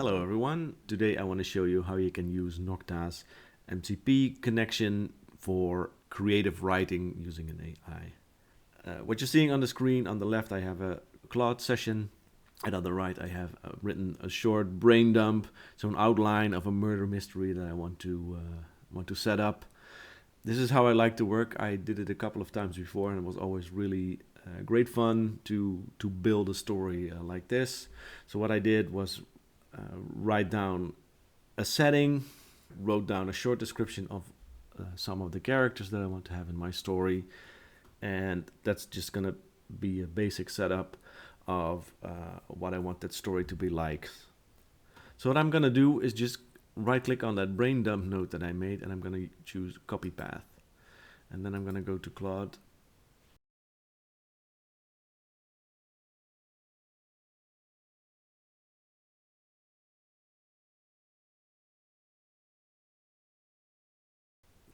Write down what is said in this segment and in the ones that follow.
Hello everyone, today I want to show you how you can use Nokta's MCP connection for creative writing using an AI. What you're seeing on the screen, on the left I have a Claude session, and on the right I have written a short brain dump, so an outline of a murder mystery that I want to set up. This is how I like to work. I did it a couple of times before and it was always really great fun to build a story like this. So what I did was write down a setting, wrote down a short description of some of the characters that I want to have in my story, and that's just gonna be a basic setup of what I want that story to be like. So what I'm gonna do is just right click on that brain dump node that I made, and I'm gonna choose copy path, and then I'm gonna go to Claude.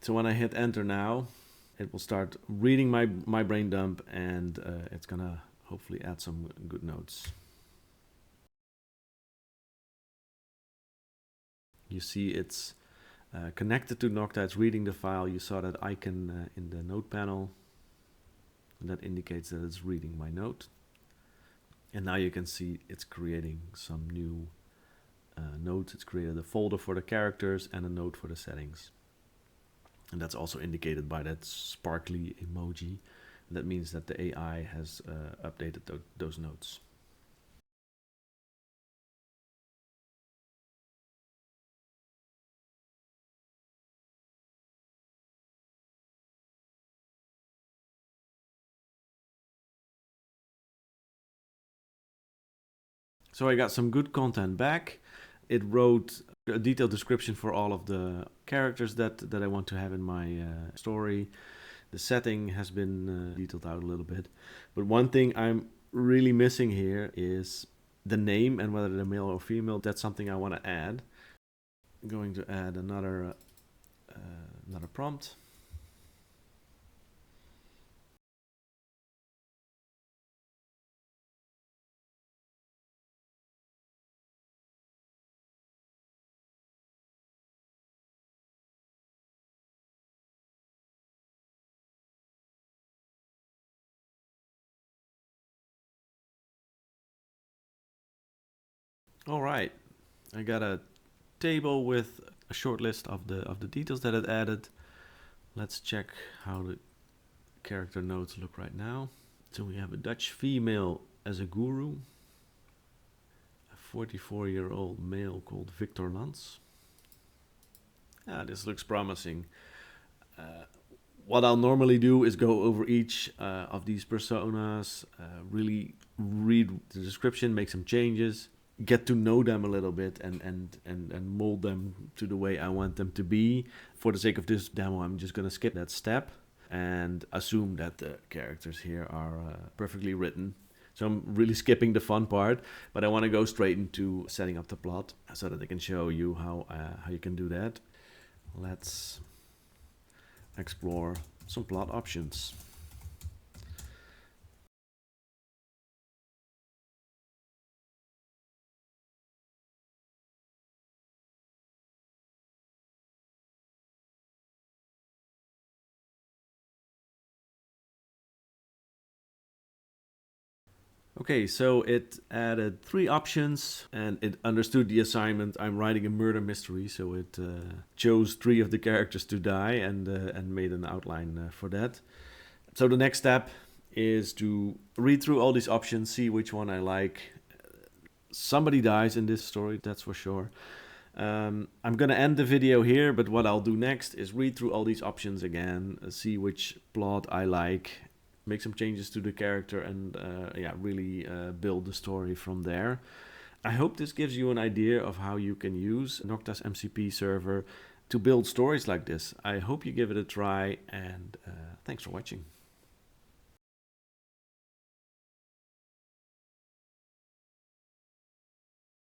So when I hit enter now, it will start reading my brain dump, and it's gonna hopefully add some good notes. You see it's connected to Nokta, it's reading the file. You saw that icon in the note panel, and that indicates that it's reading my note. And now you can see it's creating some new notes. It's created a folder for the characters and a note for the settings. And that's also indicated by that sparkly emoji. That means that the AI has updated those notes. So I got some good content back. It wrote a detailed description for all of the characters that I want to have in my story. The setting has been detailed out a little bit. But one thing I'm really missing here is the name and whether they're male or female. That's something I want to add. I'm going to add another prompt. All right, I got a table with a short list of the details that it added. Let's check how the character notes look right now. So we have a Dutch female as a guru, a 44-year-old male called Victor Lans. This looks promising. What I'll normally do is go over each of these personas, really read the description, make some changes, get to know them a little bit, and mold them to the way I want them to be. For the sake of this demo, I'm just going to skip that step and assume that the characters here are perfectly written. So I'm really skipping the fun part, but I want to go straight into setting up the plot so that I can show you how you can do that. Let's explore some plot options. Okay, so it added 3 options and it understood the assignment. I'm writing a murder mystery, so it chose 3 of the characters to die and made an outline for that. So the next step is to read through all these options, see which one I like. Somebody dies in this story, that's for sure. I'm gonna end the video here, but what I'll do next is read through all these options again, see which plot I like, make some changes to the character, and really build the story from there. I hope this gives you an idea of how you can use Nokta's MCP server to build stories like this. I hope you give it a try, and thanks for watching.